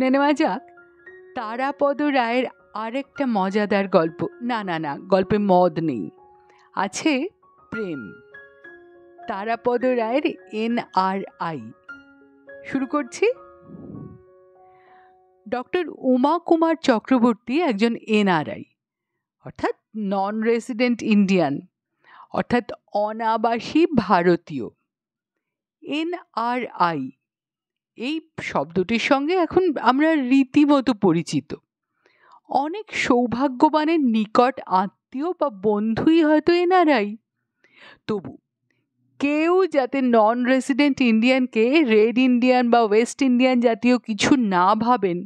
শুনে নেওয়া যাক তারাপদ রায়ের আরেকটা মজাদার গল্প। না না না, গল্পে মদ নেই, আছে প্রেম। তারাপদ রায়ের NRI। শুরু করছি। ডক্টর উমা কুমার চক্রবর্তী একজন NRI, অর্থাৎ নন রেসিডেন্ট ইন্ডিয়ান, অর্থাৎ অনাবাসী ভারতীয়। NRI এই শব্দটির সঙ্গে এখন আমরা রীতিমতো পরিচিত। অনেক সৌভাগ্যবানের নিকট আত্মীয় বা বন্ধুই হয়তো NRI। তবু কেউ যাতে নন রেসিডেন্ট ইন্ডিয়ানকে রেড ইন্ডিয়ান বা ওয়েস্ট ইন্ডিয়ান জাতীয় কিছু না ভাবেন,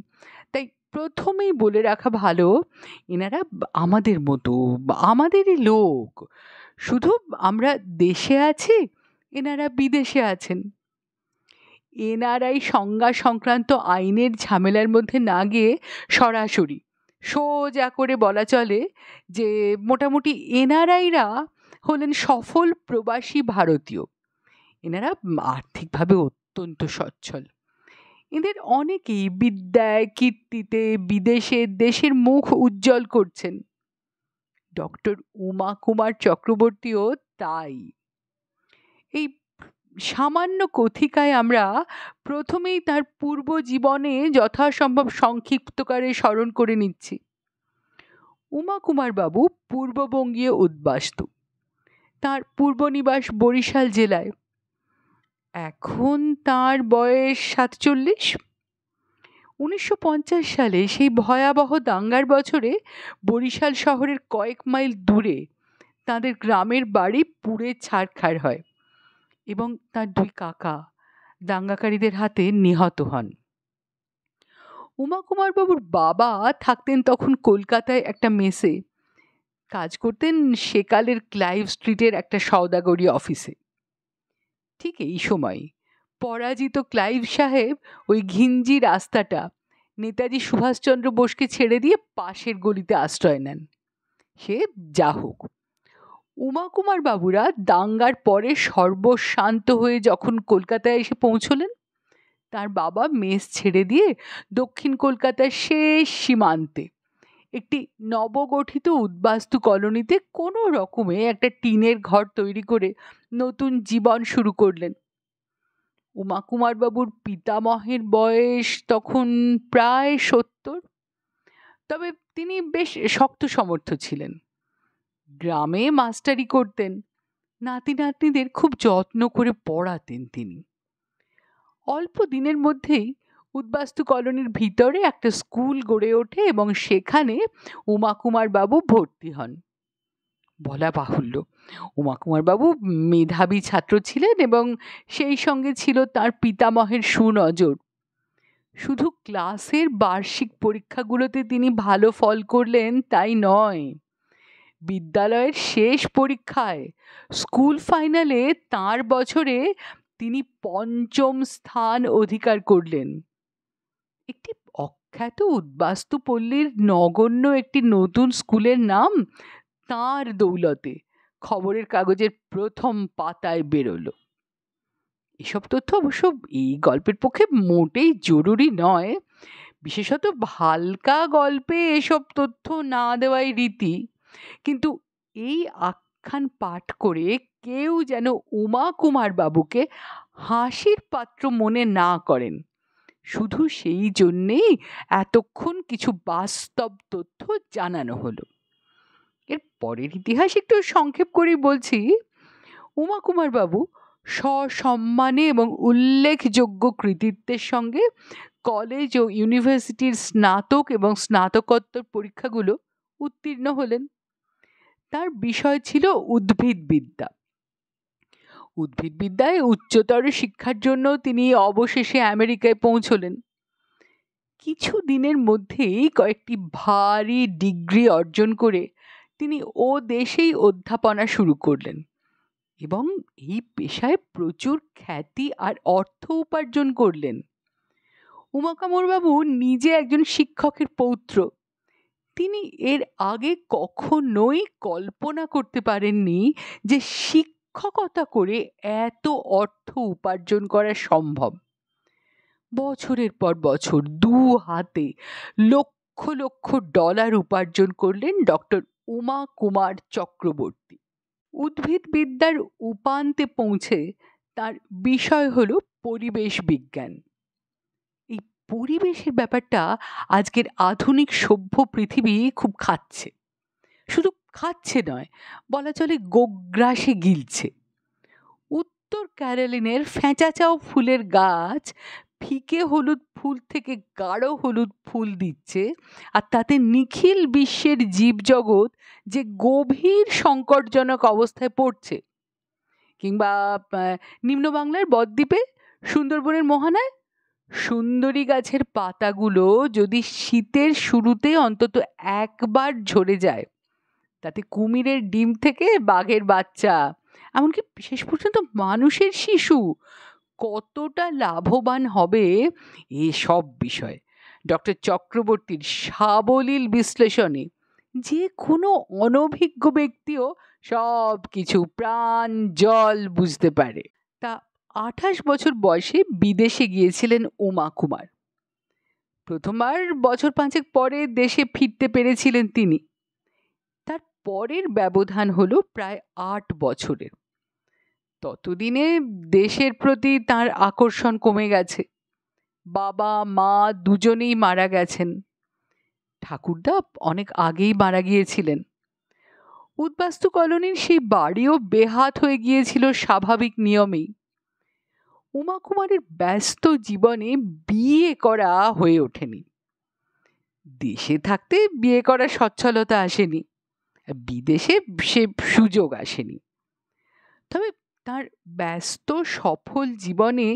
তাই প্রথমেই বলে রাখা ভালো, এনারা আমাদের মতো, আমাদেরই লোক। শুধু আমরা দেশে আছি, এনারা বিদেশে আছেন। NRI সংজ্ঞা সংক্রান্ত আইনের ঝামেলার মধ্যে না গিয়ে সরাসরি সোজা করে বলা চলে যে মোটামুটি NRIরা হলেন সফল প্রবাসী ভারতীয়। এনারা আর্থিকভাবে অত্যন্ত সচ্ছল। এদের অনেকেই বিদ্যায় কীর্তিতে বিদেশে দেশের মুখ উজ্জ্বল করছেন। ডক্টর উমা কুমার চক্রবর্তীও তাই। এই সামান্য কথিকায় আমরা প্রথমেই তার পূর্ব জীবনে যথাসম্ভব সংক্ষিপ্তকারে স্মরণ করে নিচ্ছি। উমা কুমার বাবু পূর্ববঙ্গীয় উদ্বাস্তু। তার পূর্বনিবাস বরিশাল জেলায়। এখন তার বয়স 47। 1950 সালে সেই ভয়াবহ দাঙ্গার বছরে বরিশাল শহরের কয়েক মাইল দূরে তাদের গ্রামের বাড়ি পুড়ে ছারখার হয় এবং তার 2 কাকা দাঙ্গাকারীদের হাতে নিহত হন। উমা কুমার বাবুর বাবা থাকতেন তখন কলকাতায় একটা মেসে, কাজ করতেন সেকালের ক্লাইভ স্ট্রিটের একটা সওদাগরি অফিসে। ঠিক এই সময় পরাজিত ক্লাইভ সাহেব ওই ঘিঞ্জি রাস্তাটা নেতাজি সুভাষচন্দ্র বোসকে ছেড়ে দিয়ে পাশের গলিতে আশ্রয় নেন। সে যা হোক, উমা কুমার বাবুরা দাঙ্গার পরে সর্বশান্ত হয়ে যখন কলকাতায় এসে পৌঁছলেন, তার বাবা মেস ছেড়ে দিয়ে দক্ষিণ কলকাতার শেষ সীমান্তে একটি নবগঠিত উদ্বাস্তু কলোনিতে কোনো রকমে একটা টিনের ঘর তৈরি করে নতুন জীবন শুরু করলেন। উমা কুমার বাবুর পিতামহের বয়স তখন প্রায় 70। তবে তিনি বেশ শক্ত সমর্থ ছিলেন। গ্রামে মাস্টারি করতেন, নাতি নাতনিদের খুব যত্ন করে পড়াতেন তিনি। অল্প দিনের মধ্যেই উদ্বাস্তু কলোনির ভিতরে একটা স্কুল গড়ে ওঠে এবং সেখানে উমা কুমার বাবু ভর্তি হন। বলা বাহুল্য, উমা কুমার বাবু মেধাবী ছাত্র ছিলেন এবং সেই সঙ্গে ছিল তার পিতামহের সুনজর। শুধু ক্লাসের বার্ষিক পরীক্ষাগুলোতে তিনি ভালো ফল করলেন তাই নয়, বিদ্যালয়ের শেষ পরীক্ষায় স্কুল ফাইনালে তার বছরে তিনি 5ম স্থান অধিকার করলেন। একটি অখ্যাত উদ্বাস্তু পল্লীর নগণ্য একটি নতুন স্কুলের নাম তাঁর দৌলতে খবরের কাগজের প্রথম পাতায় বেরোলো। এসব তথ্য অবশ্য এই গল্পের পক্ষে মোটেই জরুরি নয়, বিশেষত হালকা গল্পে এসব তথ্য না দেওয়াই রীতি। কিন্তু এই আখ্যান পাঠ করে কেউ যেন উমা কুমার বাবুকে হাসির পাত্র মনে না করেন, শুধু সেই জন্যেই এতক্ষণ কিছু বাস্তব তথ্য জানানো হলো। এর পরের ইতিহাস একটু সংক্ষেপ করেই বলছি। উমা কুমার বাবু সসম্মানে এবং উল্লেখযোগ্য কৃতিত্বের সঙ্গে কলেজ ও ইউনিভার্সিটির স্নাতক এবং স্নাতকোত্তর পরীক্ষাগুলো উত্তীর্ণ হলেন। তার বিষয় ছিল উদ্ভিদবিদ্যা। উদ্ভিদবিদ্যায় উচ্চতর শিক্ষার জন্য তিনি অবশেষে আমেরিকায় পৌঁছলেন। কিছু দিনের মধ্যেই কয়েকটি ভারী ডিগ্রি অর্জন করে তিনি ও দেশেই অধ্যাপনা শুরু করলেন এবং এই পেশায় প্রচুর খ্যাতি আর অর্থ উপার্জন করলেন। উমা কুমার বাবু নিজে একজন শিক্ষকের পৌত্র। তিনি এর আগে কখনোই কল্পনা করতে পারেননি যে শিক্ষকতা করে এত অর্থ উপার্জন করা সম্ভব। বছরের পর বছর দু হাতে লক্ষ লক্ষ ডলার উপার্জন করলেন ডক্টর উমা কুমার চক্রবর্তী। উদ্ভিদবিদ্যার উপান্তে পৌঁছে তার বিষয় হলো পরিবেশ বিজ্ঞান। এই পরিবেশের ব্যাপারটা আজকের আধুনিক সভ্য পৃথিবী খুব খাচ্ছে। শুধু খাচ্ছে নয়, বলা চলে গোগ্রাসে গিলছে। উত্তর ক্যারোলিনের ফ্যাঁচাচাও ফুলের গাছ ফিকে হলুদ ফুল থেকে গাঢ় হলুদ ফুল দিচ্ছে, আর তাতে নিখিল বিশ্বের জীবজগৎ যে গভীর সংকটজনক অবস্থায় পড়ছে। কিংবা নিম্ন বাংলার বদ্বীপে সুন্দরবনের মোহনায় সুন্দরী গাছের পাতাগুলো যদি শীতের শুরুতে অন্তত একবার ঝরে যায়, তাতে কুমিরের ডিম থেকে বাঘের বাচ্চা, এমনকি শেষ পর্যন্ত মানুষের শিশু কতটা লাভবান হবে, এসব বিষয় ডক্টর চক্রবর্তীর সাবলীল বিশ্লেষণে যে কোনো অনভিজ্ঞ ব্যক্তিও সব কিছু প্রাণ জল বুঝতে পারে। তা 28 বছর বয়সে বিদেশে গিয়েছিলেন উমা কুমার। প্রথমবার বছর 5 পরে দেশে ফিরতে পেরেছিলেন তিনি। তার পরের ব্যবধান হলো প্রায় 8 বছরের। ততদিনে দেশের প্রতি তার আকর্ষণ কমে গেছে। বাবা মা দুজনেই মারা গেছেন। ঠাকুরদা অনেক আগেই মারা গিয়েছিলেন। উদ্বাস্তু কলোনির সেই বাড়িও বেহাত হয়ে গিয়েছিল স্বাভাবিক নিয়মেই। উমা কুমারের ব্যস্ত জীবনে বিয়ে করা হয়ে ওঠেনি। দেশে থাকতে বিয়ে করার সচ্ছলতা আসেনি, বিদেশে সে সুযোগ আসেনি। তবে তার ব্যস্ত সফল জীবনে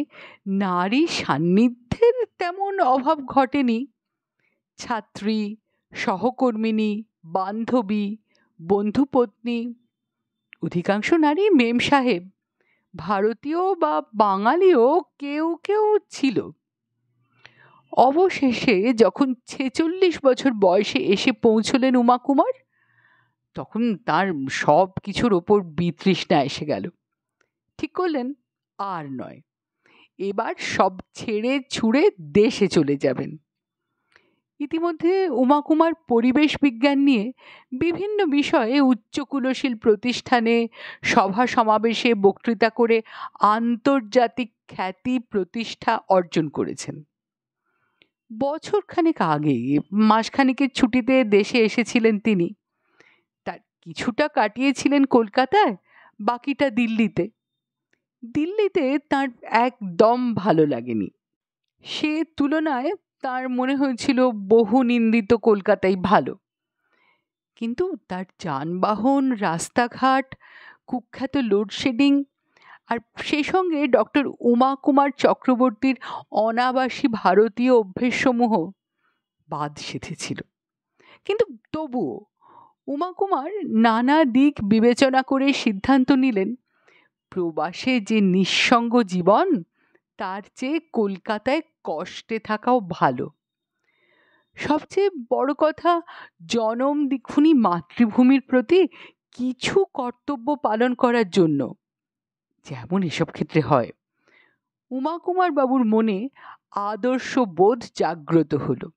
নারী সান্নিধ্যের তেমন অভাব ঘটেনি। ছাত্রী, সহকর্মিনী, বান্ধবী, বন্ধুপত্নী, অধিকাংশ নারী মেম সাহেব, ভারতীয় বা বাঙালিও কেউ কেউ ছিল। অবশেষে যখন 46 বছর বয়সে এসে পৌঁছলেন উমা কুমার, তখন তার সব কিছুর ওপর বিতৃষ্ণা এসে গেল। ঠিক করলেন আর নয়, এবার সব ছেড়ে ছুড়ে দেশে চলে যাবেন। ইতিমধ্যে উমা কুমার পরিবেশ বিজ্ঞান নিয়ে বিভিন্ন বিষয়ে উচ্চকুলশীল প্রতিষ্ঠানে সভা সমাবেশে বক্তৃতা করে আন্তর্জাতিক খ্যাতি প্রতিষ্ঠা অর্জন করেছেন। বছরখানেক আগে মাসখানেকের ছুটিতে দেশে এসেছিলেন তিনি। তার কিছুটা কাটিয়েছিলেন কলকাতায়, বাকিটা দিল্লিতে। দিল্লিতে তার একদম ভালো লাগেনি। সে তুলনায় তার মনে হয়েছিল বহু নিন্দিত কলকাতাই ভালো। কিন্তু তার যানবাহন, রাস্তাঘাট, কুখ্যাত লোডশেডিং, আর সেই সঙ্গে ডক্টর উমা কুমার চক্রবর্তীর অনাবাসী ভারতীয় অভ্যেসসমূহ বাদ সেধেছিল। কিন্তু তবুও উমা কুমার নানা দিক বিবেচনা করে সিদ্ধান্ত নিলেন, প্রবাসে যে নিঃসঙ্গ জীবন, তার চেয়ে কলকাতায় কষ্টে থাকাও ভালো। সবচেয়ে বড় কথা, জনম দ্বিখুনি মাতৃভূমির প্রতি কিছু কর্তব্য পালন করার জন্য, যেমন এসব ক্ষেত্রে হয়। উমা কুমার বাবুর মনে আদর্শ বোধ জাগ্রত হলো।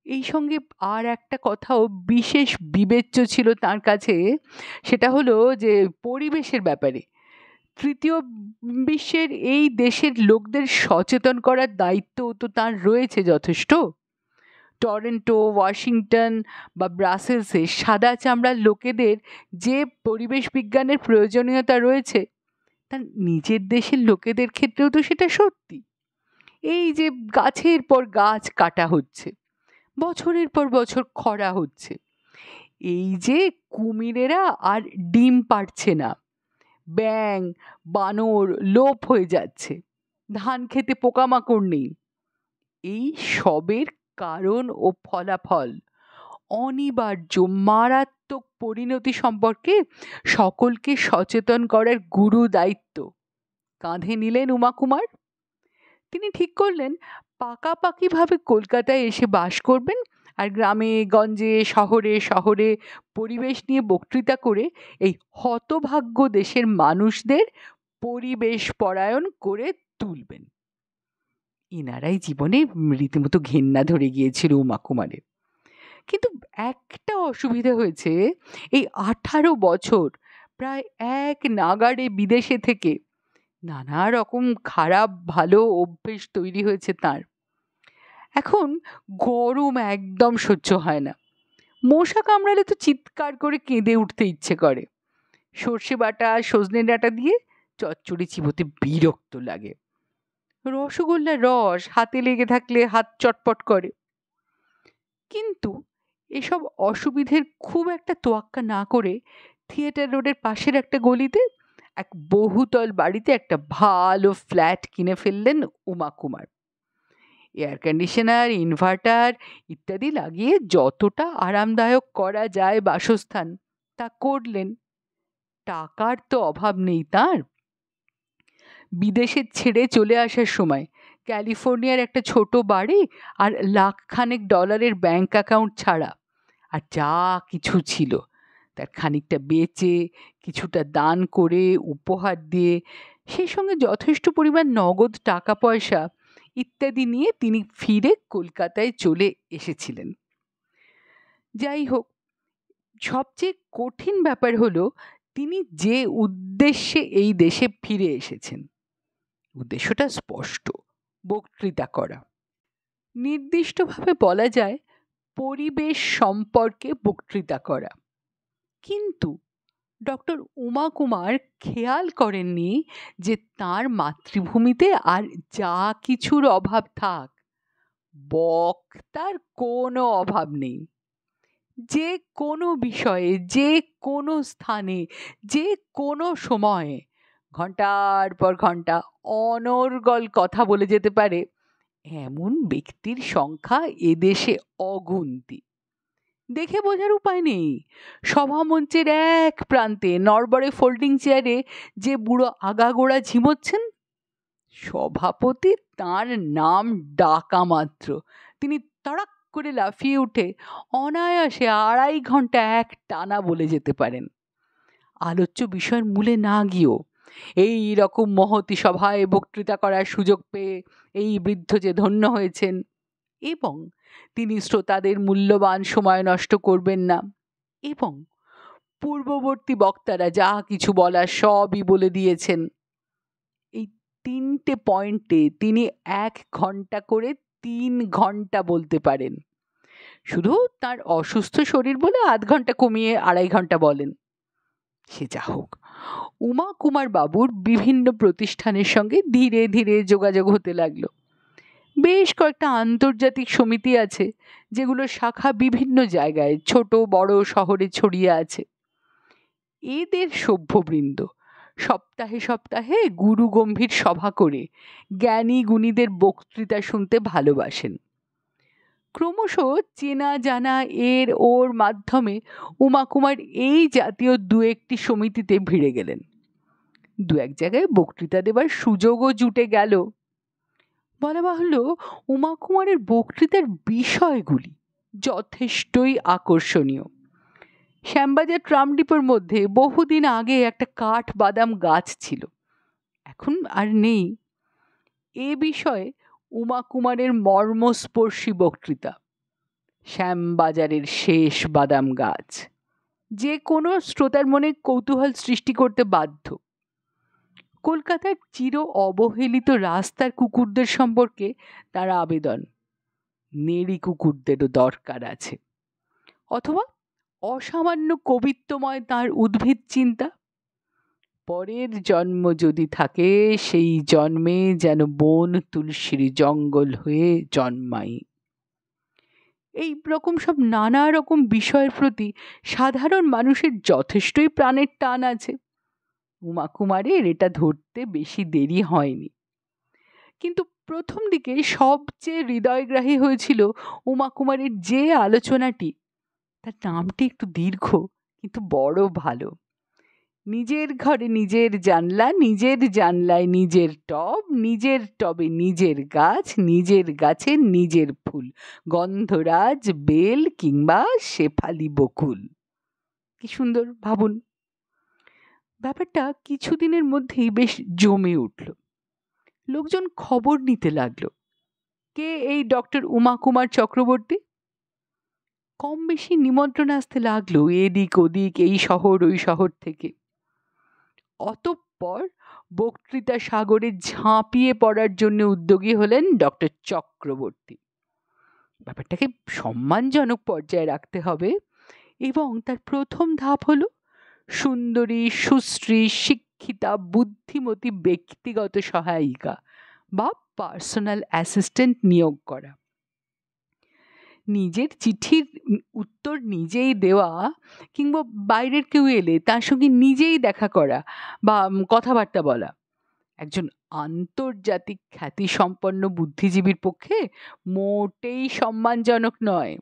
এই সঙ্গে আর একটা কথাও বিশেষ বিবেচ্য ছিল তার কাছে, সেটা হলো যে পরিবেশের ব্যাপারে তৃতীয় বিশ্বের এই দেশের লোকদের সচেতন করার দায়িত্ব তো তার রয়েছে যথেষ্ট। টরন্টো, ওয়াশিংটন বা ব্রাসেলসে সাদা চামড়ার লোকেদের যে পরিবেশ বিজ্ঞানের প্রয়োজনীয়তা রয়েছে, তা নিজের দেশের লোকেদের ক্ষেত্রেও তো সেটা সত্যি। এই যে গাছের পর গাছ কাটা হচ্ছে, বছরের পর বছর খরা হচ্ছে, এই যে কুমিরেরা আর ডিম পাড়ছে না, ব্যাঙ বানর লোপ হয়ে যাচ্ছে, ধান খেতে পোকামাকড় নেই, এই সবের কারণ ও ফলাফল অনিবার্য মারাত্মক পরিণতি সম্পর্কে সকলকে সচেতন করার গুরু দায়িত্ব কাঁধে নিলেন উমা কুমার। তিনি ঠিক করলেন পাকাপাকিভাবে কলকাতায় এসে বাস করবেন, আর গ্রামে গঞ্জে শহরে শহরে পরিবেশ নিয়ে বক্তৃতা করে এই হতভাগ্য দেশের মানুষদের পরিবেশ পরায়ণ করে তুলবেন। এনারাই জীবনে রীতিমতো ঘেন্না ধরে গিয়েছিল উমা কুমারের। কিন্তু একটা অসুবিধা হয়েছে, এই 18 বছর প্রায় এক নাগাড়ে বিদেশে থেকে নানা রকম খারাপ ভালো অভ্যেস তৈরি হয়েছে তার। এখন গরম একদম সহ্য হয় না, মশা কামড়ালে তো চিৎকার করে কেঁদে উঠতে ইচ্ছে করে, সর্ষে বাটা সজনে ডাঁটা দিয়ে চচ্চড়ি চিবোতে বিরক্ত লাগে, রসগোল্লার রস হাতে লেগে থাকলে হাত চটপট করে। কিন্তু এসব অসুবিধের খুব একটা তোয়াক্কা না করে থিয়েটার রোডের পাশের একটা গলিতে এক বহুতল বাড়িতে একটা ভালো ফ্ল্যাট কিনে ফেললেন Uma Kumar. Air conditioner, inverter ইত্যাদি লাগিয়ে যতটা আরামদায়ক করা যায় বাসস্থান তা করলেন। টাকার তো অভাব নেই তার। বিদেশে ছেড়ে চলে আসার সময় ক্যালিফোর্নিয়ার একটা ছোট বাড়ি আর $1,00,000 ব্যাংক অ্যাকাউন্ট ছাড়া আর যা কিছু ছিল তার খানিকটা বেচে, কিছুটা দান করে, উপহার দিয়ে, সেই সঙ্গে যথেষ্ট পরিমাণ নগদ টাকা পয়সা ইত্যাদি নিয়ে তিনি ফিরে কলকাতায় চলে এসেছিলেন। যাই হোক, সবচেয়ে কঠিন ব্যাপার হলো তিনি যে উদ্দেশ্যে এই দেশে ফিরে এসেছেন। উদ্দেশ্যটা স্পষ্ট, বক্তৃতা করা। নির্দিষ্টভাবে বলা যায় পরিবেশ সম্পর্কে বক্তৃতা করা। কিন্তু ডক্টর উমা কুমার খেয়াল করেননি যে তার মাতৃভূমিতে আর যা কিছুর অভাব থাক, বক্তার কোনো অভাব নেই। যে কোনো বিষয়ে, যে কোনো স্থানে, যে কোনো সময়ে ঘন্টার পর ঘন্টা অনর্গল কথা বলে যেতে পারে এমন ব্যক্তির সংখ্যা এদেশে অগুন্তি। দেখে বোঝার উপায় নেই, সভামঞ্চের এক প্রান্তে নড়বড়ে ফোল্ডিং চেয়ারে যে বুড়ো আগাগোড়া ঝিমোচ্ছেন, সভাপতি তার নাম ডাকা মাত্র তিনি তড়াক করে লাফিয়ে উঠে অনায়াসে 2.5 ঘন্টা এক টানা বলে যেতে পারেন, আলোচ্য বিষয়ের মূলে না গিয়েও। এই রকম মহতি সভায় বক্তৃতা করার সুযোগ পেয়ে এই বৃদ্ধ যে ধন্য হয়েছেন, এবং তিনি শ্রোতাদের মূল্যবান সময় নষ্ট করবেন না, এবং পূর্ববর্তী বক্তারা যা কিছু বলার সবই বলে দিয়েছেন। এই 3টে পয়েন্টে তিনি 1 ঘন্টা করে 3 ঘন্টা বলতে পারেন। শুধু তার অসুস্থ শরীর বলে 0.5 ঘন্টা কমিয়ে 2.5 ঘন্টা বলেন। সে যা হোক, উমা কুমার বাবুর বিভিন্ন প্রতিষ্ঠানের সঙ্গে ধীরে ধীরে যোগাযোগ হতে লাগলো। বেশ কয়েকটা আন্তর্জাতিক সমিতি আছে যেগুলোর শাখা বিভিন্ন জায়গায় ছোট বড় শহরে ছড়িয়ে আছে। এদের সভ্যবৃন্দ সপ্তাহে সপ্তাহে গুরু গম্ভীর সভা করে জ্ঞানী গুণীদের বক্তৃতা শুনতে ভালোবাসেন। ক্রমশ চেনা জানা এর ওর মাধ্যমে উমা কুমার এই জাতীয় 2-1টি সমিতিতে ভিড়ে গেলেন। 2-1 জায়গায় বক্তৃতা দেবার সুযোগও জুটে গেল। বলা বাহুল্য, উমা কুমারের বক্তৃতার বিষয়গুলি যথেষ্টই আকর্ষণীয়। শ্যামবাজার ট্রাম ডিপোর মধ্যে বহুদিন আগে একটা কাঠ বাদাম গাছ ছিল, এখন আর নেই। এ বিষয়ে উমা কুমারের মর্মস্পর্শী বক্তৃতা, শ্যামবাজারের শেষ বাদাম গাছ, যে কোনো শ্রোতার মনে কৌতূহল সৃষ্টি করতে বাধ্য। কলকাতার চির অবহেলিত রাস্তার কুকুরদের সম্পর্কে তার আবেদন, নেড়ি কুকুরদেরও দরকার আছে। অথবা অসামান্য কবিত্বময় তার উদ্ভিদ চিন্তা, পরের জন্ম যদি থাকে সেই জন্মে যেন বন তুলসীর জঙ্গল হয়ে জন্মাই। এই রকম সব নানা রকম বিষয়ের প্রতি সাধারণ মানুষের যথেষ্টই প্রাণের টান আছে। উমা কুমারের এটা ধরতে বেশি দেরি হয়নি। কিন্তু প্রথম দিকে সবচেয়ে হৃদয়গ্রাহী হয়েছিল উমা কুমারের যে আলোচনাটি, তার নামটি একটু দীর্ঘ কিন্তু বড় ভালো। নিজের ঘরে নিজের জানলা, নিজের জানলায় নিজের টব, নিজের টবে নিজের গাছ, নিজের গাছে নিজের ফুল, গন্ধরাজ, বেল কিংবা শেফালি বকুল। কি সুন্দর ভাবুন। ব্যাপারটা কিছুদিনের মধ্যেই বেশ জমে উঠল। লোকজন খবর নিতে লাগলো, কে এই ডক্টর উমা কুমার চক্রবর্তী? কম বেশি নিমন্ত্রণ আসতে লাগলো এদিক ওদিক, এই শহর ওই শহর থেকে। অতঃপর বক্তৃতা সাগরে ঝাঁপিয়ে পড়ার জন্য উদ্যোগী হলেন ডক্টর চক্রবর্তী। ব্যাপারটাকে সম্মানজনক পর্যায়ে রাখতে হবে এবং তার প্রথম ধাপ হলো সুন্দরী, সুশ্রী, শিক্ষিতা, বুদ্ধিমতী ব্যক্তিগত সহায়িকা বা পার্সোনাল অ্যাসিস্ট্যান্ট নিয়োগ করা। নিজের চিঠির উত্তর নিজেই দেওয়া কিংবা বাইরের কেউ এলে তার সঙ্গে নিজেই দেখা করা বা কথাবার্তা বলা একজন আন্তর্জাতিক খ্যাতিসম্পন্ন বুদ্ধিজীবীর পক্ষে মোটেই সম্মানজনক নয়।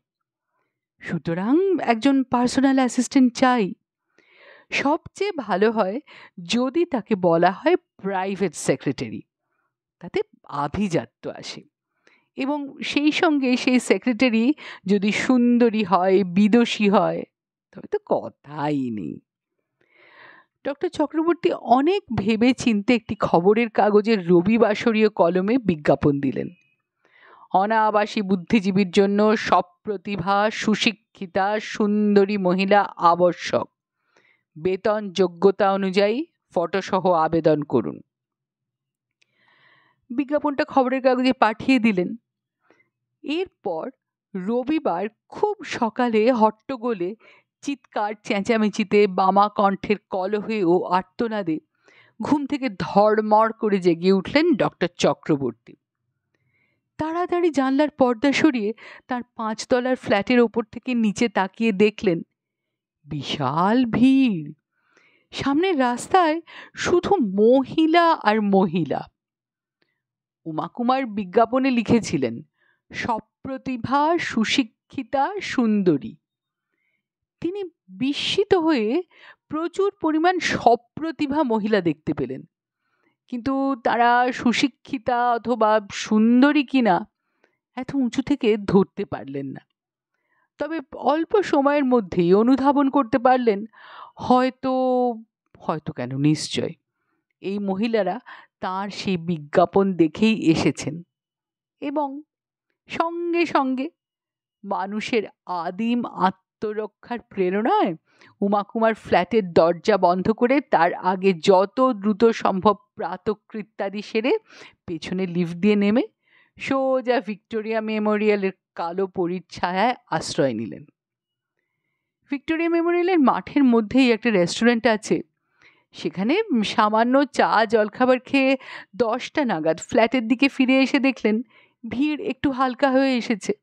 সুতরাং একজন পার্সোনাল অ্যাসিস্ট্যান্ট চাই। সবচেয়ে ভালো হয় যদি তাকে বলা হয় প্রাইভেট সেক্রেটারি, তাতে আভিজাত্য আসে এবং সেই সঙ্গে সেই সেক্রেটারি যদি সুন্দরী হয়, বিদুষী হয়, তবে তো কথাই নেই। ডক্টর চক্রবর্তী অনেক ভেবে চিনতে একটি খবরের কাগজের রবিবাসরীয় কলমে বিজ্ঞাপন দিলেন। অনাবাসী বুদ্ধিজীবীর জন্য সপ্রতিভা, সুশিক্ষিতা, সুন্দরী মহিলা আবশ্যক। বেতন যোগ্যতা অনুযায়ী ফটোসহ আবেদন করুন। বিজ্ঞাপনটা খবরের কাগজে পাঠিয়ে দিলেন। এরপর রবিবার খুব সকালে হট্টগোলে, চিৎকার চেঁচামেচিতে, বামা কণ্ঠের কলহে ও আর্তনাদে ঘুম থেকে ধড়মড় করে জেগে উঠলেন ডক্টর চক্রবর্তী। তাড়াতাড়ি জানলার পর্দা সরিয়ে তার 5 তলার ফ্ল্যাটের ওপর থেকে নিচে তাকিয়ে দেখলেন বিশাল ভিড়। সামনের রাস্তায় শুধু মহিলা আর মহিলা। উমা কুমার বিজ্ঞাপনে লিখেছিলেন সপ্রতিভা, সুশিক্ষিতা, সুন্দরী। তিনি বিস্মিত হয়ে প্রচুর পরিমাণ সপ্রতিভা মহিলা দেখতে পেলেন, কিন্তু তারা সুশিক্ষিতা অথবা সুন্দরী কিনা এত উঁচু থেকে ধরতে পারলেন না। তবে অল্প সময়ের মধ্যেই অনুধাবন করতে পারলেন হয়তো হয়তো কেন নিশ্চয় এই মহিলারা তার সেই বিজ্ঞাপন দেখেই এসেছেন এবং সঙ্গে সঙ্গে মানুষের আদিম আত্মরক্ষার প্রেরণায় উমা কুমার ফ্ল্যাটের দরজা বন্ধ করে তার আগে যত দ্রুত সম্ভব প্রাতকৃত্যাদি সেরে পেছনে লিফট দিয়ে নেমে সোজা ভিক্টোরিয়া মেমোরিয়ালের কালো পরিচ্ছায়ায় আশ্রয় নিলেন। ভিক্টোরিয়া মেমোরিয়ালের মাঠের মধ্যেই একটা রেস্টুরেন্ট আছে। সেখানে সামান্য চা জলখাবার খেয়ে 10টা নাগাদ ফ্ল্যাটের দিকে ফিরে এসে দেখলেন ভিড় একটু হালকা হয়ে এসেছে।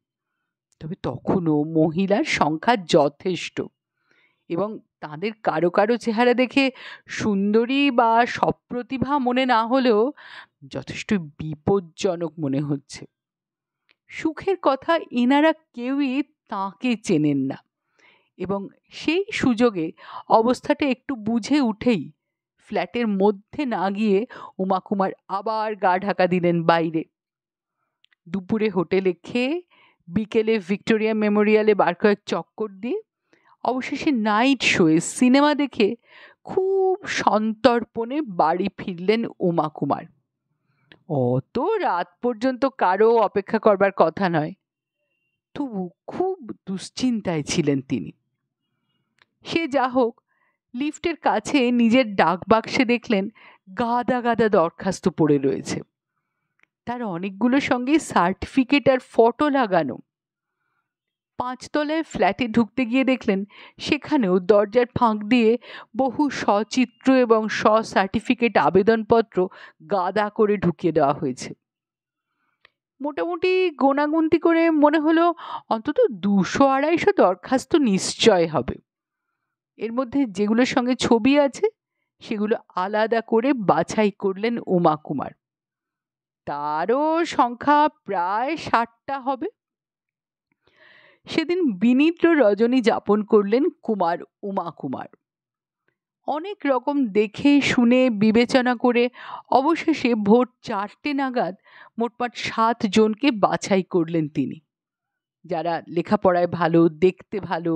তবে তখনও মহিলার সংখ্যা যথেষ্ট এবং তাদের কারো কারো চেহারা দেখে সুন্দরী বা সপ্রতিভা মনে না হলেও যথেষ্ট বিপজ্জনক মনে হচ্ছে। সুখের কথা, এনারা কেউই তাঁকে চেনেন না এবং সেই সুযোগে অবস্থাটা একটু বুঝে উঠেই ফ্ল্যাটের মধ্যে না গিয়ে উমা কুমার আবার গা ঢাকা দিলেন বাইরে। দুপুরে হোটেলে খেয়ে বিকেলে ভিক্টোরিয়া মেমোরিয়ালে বার কয়েক চক্কর দিয়ে অবশেষে নাইট শোয়ে সিনেমা দেখে খুব সন্তর্পণে বাড়ি ফিরলেন উমা কুমার। অত রাত পর্যন্ত কারো অপেক্ষা করবার কথা নয়, তবু খুব দুশ্চিন্তায় ছিলেন তিনি। সে যা হোক, লিফটের কাছে নিজের ডাক বাক্সে দেখলেন গাদা গাদা দরখাস্ত পড়ে রয়েছে। তার অনেকগুলোর সঙ্গে সার্টিফিকেট আর ফটো লাগানো। 5 তলায় ফ্ল্যাটে ঢুকতে গিয়ে দেখলেন সেখানেও দরজার ফাঁক দিয়ে বহু সচিত্র এবং সার্টিফিকেট আবেদনপত্র গাদা করে ঢুকিয়ে দেওয়া হয়েছে। মোটামুটি গোনাগুনতি করে মনে হলো অন্তত 200-250 দরখাস্ত নিশ্চয় হবে। এর মধ্যে যেগুলোর সঙ্গে ছবি আছে সেগুলো আলাদা করে বাছাই করলেন উমা কুমার। তারও সংখ্যা প্রায় 60টা হবে। সেদিন বিনিদ্র রজনী যাপন করলেন উমা কুমার। অনেক রকম দেখে শুনে বিবেচনা করে অবশেষে ভোর 4টে নাগাদ মোটমাট 7 জনকে বাছাই করলেন তিনি, যারা লেখাপড়ায় ভালো, দেখতে ভালো,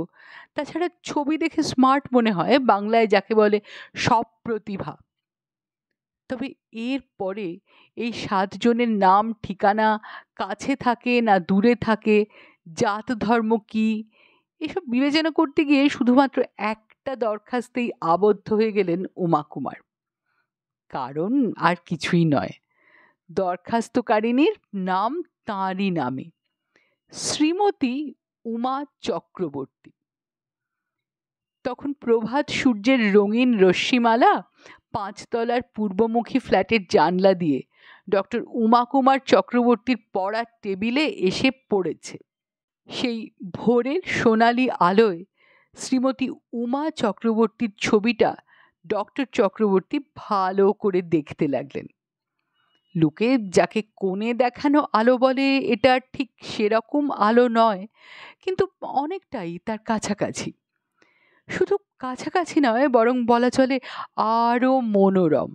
তাছাড়া ছবি দেখে স্মার্ট মনে হয়, বাংলায় যাকে বলে সপ্রতিভা। তবে এর পরে এই 7 জনের নাম ঠিকানা, কাছে থাকে না দূরে থাকে, জাত ধর্ম কি, এসব বিবেচনা করতে গিয়ে শুধুমাত্র একটা দরখাস্তেই আবদ্ধ হয়ে গেলেন উমা কুমার। কারণ আর কিছুই নয়, দরখাস্তকারিনীর নাম তাঁরই নামে, শ্রীমতী উমা চক্রবর্তী। তখন প্রভাত সূর্যের রঙিন রশ্মিমালা 5 তলার পূর্বমুখী ফ্ল্যাটের জানলা দিয়ে ডক্টর উমা কুমার চক্রবর্তীর পড়ার টেবিলে এসে পড়েছে। সেই ভোরের সোনালি আলোয় শ্রীমতী উমা চক্রবর্তীর ছবিটা ডক্টর চক্রবর্তী ভালো করে দেখতে লাগলেন। লোকে যাকে কোণে দেখানো আলো বলে, এটা ঠিক সেরকম আলো নয়, কিন্তু অনেকটাই তার কাছাকাছি। শুধু কাছাকাছি নয়, বরং বলা চলে আরও মনোরম।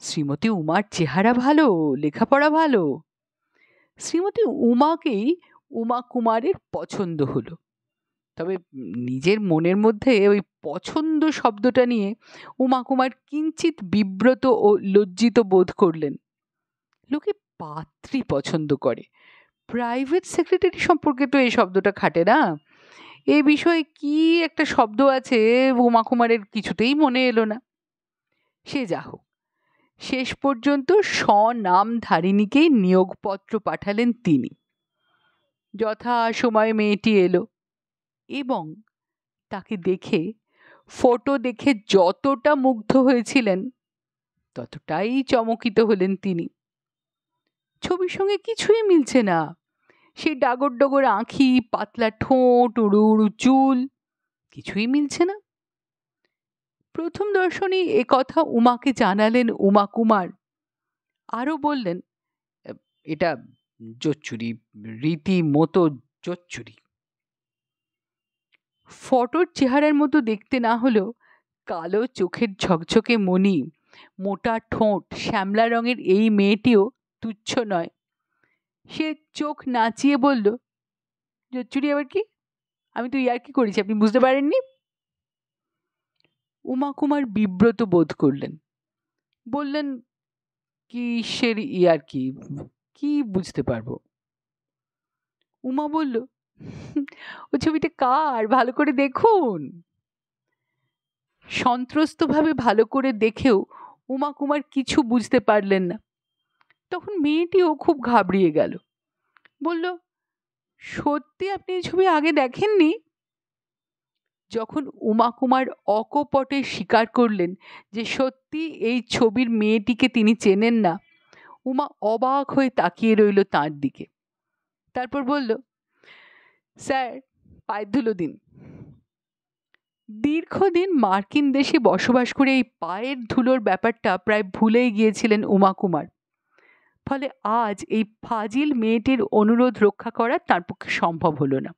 শ্রীমতী উমার চেহারা ভালো, লেখাপড়া ভালো। শ্রীমতী উমাকেই উমা কুমারের পছন্দ হলো। তবে নিজের মনের মধ্যে ওই পছন্দ শব্দটা নিয়ে উমা কুমার কিঞ্চিত বিব্রত ও লজ্জিত বোধ করলেন। লোকে পাত্রী পছন্দ করে, প্রাইভেট সেক্রেটারি সম্পর্কে তো এই শব্দটা খাটে না। এ বিষয়ে কি একটা শব্দ আছে উমা কুমারের কিছুতেই মনে এলো না। সে যা হোক, শেষ পর্যন্ত স্বনামধারিণীকেই নিয়োগপত্র পাঠালেন তিনি। যথা সময়ে মেয়েটি এলো এবং তাকে দেখে, ফটো দেখে যতটা মুগ্ধ হয়েছিলেন ততটাই চমকিত হলেন তিনি। ছবির সঙ্গে কিছুই মিলছে না। সেই ডাগর ডগর আঁখি, পাতলা ঠোঁট, উড়ু উড়ু চুল, কিছুই মিলছে না। প্রথম দর্শনেই এ কথা উমাকে জানালেন উমা কুমার। আরও বললেন, এটা জোচ্চুরি, রীতিমতো জোচ্চুরি। ফটোর চেহারার মতো দেখতে না হলেও কালো চোখের ঝকঝকে মণি, মোটা ঠোঁট, শ্যামলা রঙের এই মেয়েটিও তুচ্ছ নয়। সে চোখ নাচিয়ে বলল, জোচ্চুরি আবার কি? আমি তো ইয়ার্কি করেছি, আপনি বুঝতে পারেননি? উমা কুমার বিব্রত বোধ করলেন। বললেন, কিসের ইয়ার্কি, কি বুঝতে পারবো? উমা বলল, ও ছবিটা কার, ভালো করে দেখুন। সন্ত্রস্তভাবে ভালো করে দেখেও উমা কুমার কিছু বুঝতে পারলেন না। তখন মেয়েটিও খুব ঘাবড়িয়ে গেল। বলল, সত্যি আপনি এই ছবি আগে দেখেননি? যখন উমা কুমার অকপটে স্বীকার করলেন যে সত্যি এই ছবির মেয়েটিকে তিনি চেনেন না, উমা অবাক হয়ে তাকিয়ে রইল তাঁর দিকে। তারপর বলল, স্যার, পায়ের ধুলো দিন। দীর্ঘদিন মার্কিন দেশে বসবাস করে এই পায়ের ধুলোর ব্যাপারটা প্রায় ভুলেই গিয়েছিলেন উমা কুমার। ফলে আজ এই ফাজিল মেয়েটির অনুরোধ রক্ষা করা তার পক্ষে সম্ভব হলো না।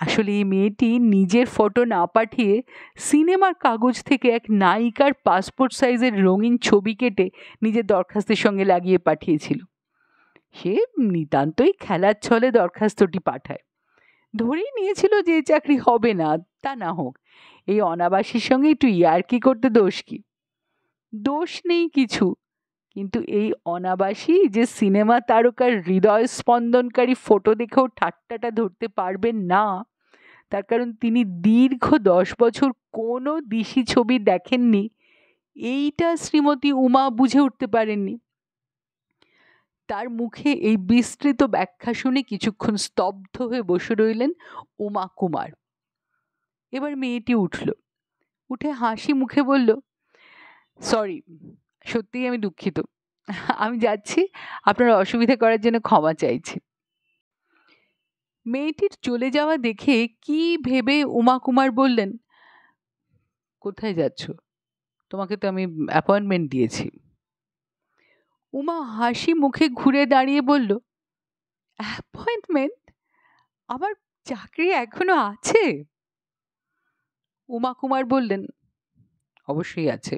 আসলে এই মেয়েটি নিজের ফটো না পাঠিয়ে সিনেমার কাগজ থেকে এক নায়িকার পাসপোর্ট সাইজের রঙিন ছবি কেটে নিজের দরখাস্তের সঙ্গে লাগিয়ে পাঠিয়েছিল। সে নিতান্তই খেলার ছলে দরখাস্তটি পাঠায়। ধরেই নিয়েছিল যে চাকরি হবে না। তা না হোক, এই অনাবাসীর সঙ্গে একটু ইয়ার্কি করতে দোষ কি? দোষ নেই কিছু, কিন্তু এই অনাবাসী যে সিনেমা তারকার হৃদয় স্পন্দনকারী ফটো দেখেও ঠাট্টাটা ধরতে পারবেন না, তার কারণ তিনি দীর্ঘ 10 বছর কোনো দিশি ছবি দেখেননি, এইটা শ্রীমতী উমা বুঝে উঠতে পারেননি। তার মুখে এই বিস্তৃত ব্যাখ্যা শুনে কিছুক্ষণ স্তব্ধ হয়ে বসে রইলেন উমা কুমার। এবার মেয়েটি উঠল, উঠে হাসি মুখে বলল, সরি, সত্যিই আমি দুঃখিত, আমি যাচ্ছি, আপনার অসুবিধা করার জন্য ক্ষমা চাইছি। মেয়েটির চলে যাওয়া দেখে কি ভেবে উমা কুমার বললেন, কোথায় যাচ্ছ? তোমাকে তো আমি অ্যাপয়েন্টমেন্ট দিয়েছি। উমা হাসি মুখে ঘুরে দাঁড়িয়ে বলল, অ্যাপয়েন্টমেন্ট? আমার চাকরি এখনো আছে? উমা কুমার বললেন, অবশ্যই আছে।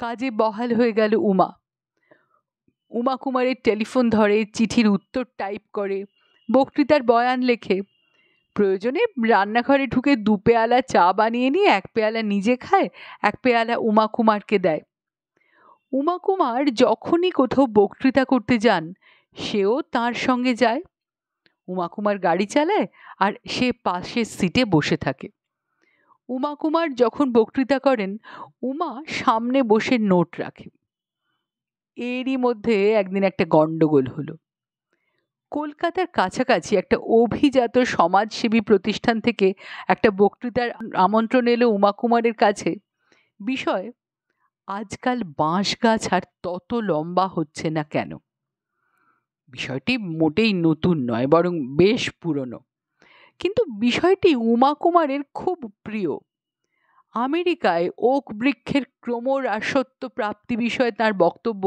কাজে বহাল হয়ে গেল উমা। উমা কুমারের টেলিফোন ধরে, চিঠির উত্তর টাইপ করে, বক্তৃতার বয়ান লেখে। প্রয়োজনে রান্নাঘরে ঢুকে 2 পেয়ালা চা বানিয়ে নিয়ে 1 পেয়ালা নিজে খায়, 1 পেয়ালা উমা কুমারকে দেয়। উমা কুমার যখনই কোথাও বক্তৃতা করতে যান সেও তার সঙ্গে যায়। উমা কুমার গাড়ি চালায় আর সে পাশের সিটে বসে থাকে। উমা কুমার যখন বক্তৃতা করেন উমা সামনে বসে নোট রাখে। এরই মধ্যে একদিন একটা গন্ডগোল হলো। কলকাতার কাছাকাছি একটা অভিজাত সমাজসেবী প্রতিষ্ঠান থেকে একটা বক্তৃতার আমন্ত্রণ এলো উমা কুমারের কাছে। বিষয়, আজকাল বাঁশ গাছ আর তত লম্বা হচ্ছে না কেন। বিষয়টি মোটেই নতুন নয়, বরং বেশ পুরনো, কিন্তু বিষয়টি উমা কুমারের খুব প্রিয়। আমেরিকায় ওক বৃক্ষের ক্রমহ্রাসত্ব প্রাপ্তি বিষয়ে তার বক্তব্য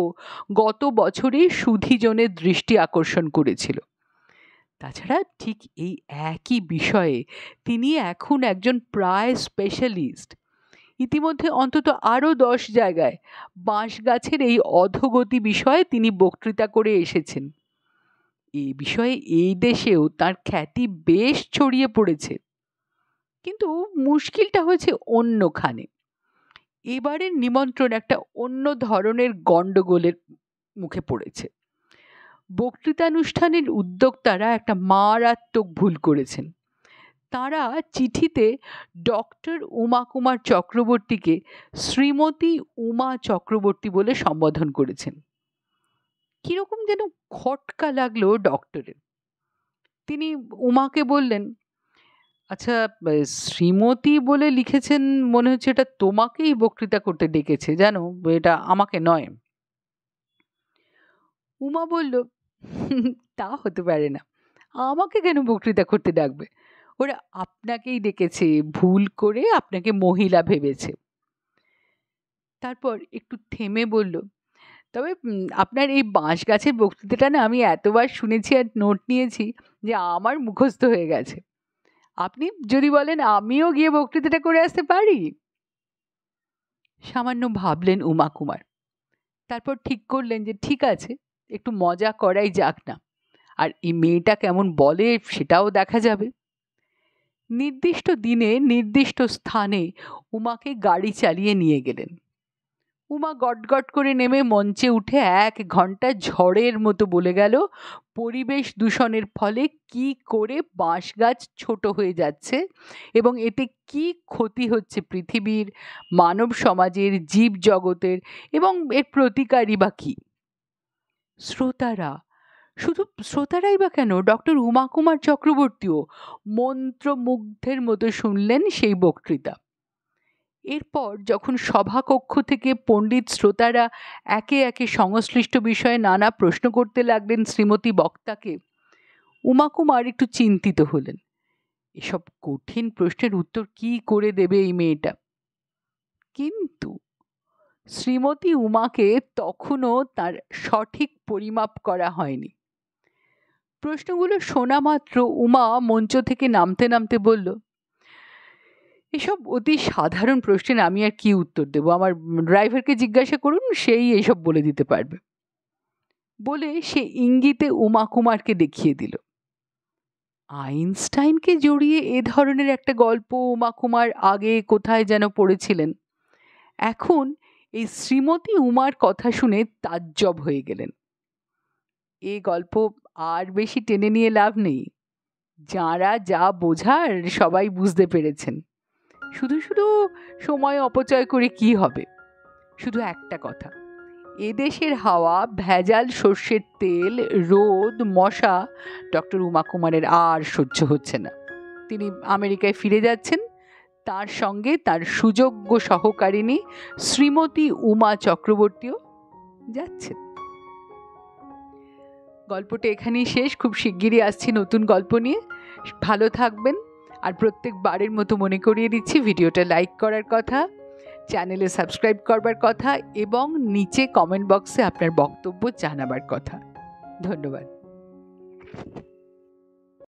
গত বছরই সুধীজনের দৃষ্টি আকর্ষণ করেছিল। তাছাড়া ঠিক এই একই বিষয়ে তিনি এখন একজন প্রায় স্পেশালিস্ট। ইতিমধ্যে অন্তত আরও 10 জায়গায় বাঁশ গাছের এই অধোগতি বিষয়ে তিনি বক্তৃতা করে এসেছেন। এই বিষয়ে এই দেশেও তার খ্যাতি বেশ ছড়িয়ে পড়েছে। কিন্তু মুশকিলটা হয়েছে অন্যখানে। এবারের নিমন্ত্রণ একটা অন্য ধরনের গন্ডগোলের মুখে পড়েছে। বক্তৃতানুষ্ঠানের উদ্যোক্তারা একটা মারাত্মক ভুল করেছেন। তারা চিঠিতে ডক্টর উমা কুমার চক্রবর্তীকে শ্রীমতী উমা চক্রবর্তী বলে সম্বোধন করেছেন। কিরকম যেন খটকা লাগলো ডক্টরের। তিনি উমাকে বললেন, আচ্ছা, শ্রীমতী বলে লিখেছেন, মনে হচ্ছে এটা তোমাকেই বক্তৃতা করতে ডেকেছে, জানো, এটা আমাকে নয়। উমা বলল, তা হতে পারে না, আমাকে কেন বক্তৃতা করতে ডাকবে? ওরা আপনাকেই ডেকেছে, ভুল করে আপনাকে মহিলা ভেবেছে। তারপর একটু থেমে বলল, তবে আপনার এই বাঁশ গাছের বক্তৃতাটা না আমি এতবার শুনেছি আর নোট নিয়েছি যে আমার মুখস্থ হয়ে গেছে। আপনি যদি বলেন আমিও গিয়ে বক্তৃতাটা করে আসতে পারি। সামান্য ভাবলেন উমা কুমার, তারপর ঠিক করলেন যে ঠিক আছে, একটু মজা করাই যাক না, আর এই মেয়েটা কেমন বলে সেটাও দেখা যাবে। নির্দিষ্ট দিনে নির্দিষ্ট স্থানে উমাকে গাড়ি চালিয়ে নিয়ে গেলেন। উমা গটগট করে নেমে মঞ্চে উঠে 1 ঘন্টা ঝড়ের মতো বলে গেল পরিবেশ দূষণের ফলে কি করে বাঁশ গাছ ছোট হয়ে যাচ্ছে এবং এতে কি ক্ষতি হচ্ছে পৃথিবীর, মানব সমাজের, জীব জগতের, এবং এর প্রতিকারই বা কি। শুধু শ্রোতারাই বা কেন, ডক্টর উমা কুমার চক্রবর্তীও মন্ত্রমুগ্ধের মতো শুনলেন সেই বক্তৃতা। এরপর যখন সভাকক্ষ থেকে পণ্ডিত শ্রোতারা একে একে সংশ্লিষ্ট বিষয়ে নানা প্রশ্ন করতে লাগলেন শ্রীমতী বক্তাকে, উমা কুমার একটু চিন্তিত হলেন। এসব কঠিন প্রশ্নের উত্তর কি করে দেবে এই মেয়েটা? কিন্তু শ্রীমতী উমাকে তখনও তার সঠিক পরিমাপ করা হয়নি। প্রশ্নগুলো শোনা মাত্র উমা মঞ্চ থেকে নামতে নামতে বলল, এসব অতি সাধারণ প্রশ্নের আমি আর কি উত্তর দেব? আমার ড্রাইভারকে জিজ্ঞাসা করুন, সেই এসব বলে দিতে পারবে। বলে সে ইঙ্গিতে উমা কুমারকে দেখিয়ে দিল। আইনস্টাইনকে জড়িয়ে এ ধরনের একটা গল্প উমা কুমার আগে কোথায় যেন পড়েছিলেন। এখন এই শ্রীমতী উমার কথা শুনে তাজ্জব হয়ে গেলেন। এ গল্প আর বেশি টেনে নিয়ে লাভ নেই। যাঁরা যা বোঝার সবাই বুঝতে পেরেছেন। শুধু শুধু সময় অপচয় করে কি হবে? শুধু একটা কথা, এদেশের হাওয়া, ভেজাল সর্ষের তেল, রোদ, মশা ডক্টর উমা কুমারের আর সহ্য হচ্ছে না। তিনি আমেরিকায় ফিরে যাচ্ছেন, তার সঙ্গে তার সুযোগ্য সহকারিণী শ্রীমতী উমা চক্রবর্তীও যাচ্ছেন। গল্পটা এখানেই শেষ। খুব শিগগিরই আসছি নতুন গল্প নিয়ে। ভালো থাকবেন। আর প্রত্যেকবারের মতো মনে করিয়ে দিচ্ছি ভিডিওটা লাইক করার কথা, চ্যানেলে সাবস্ক্রাইব করবার কথা এবং নিচে কমেন্ট বক্সে আপনার বক্তব্য জানাবার কথা। ধন্যবাদ।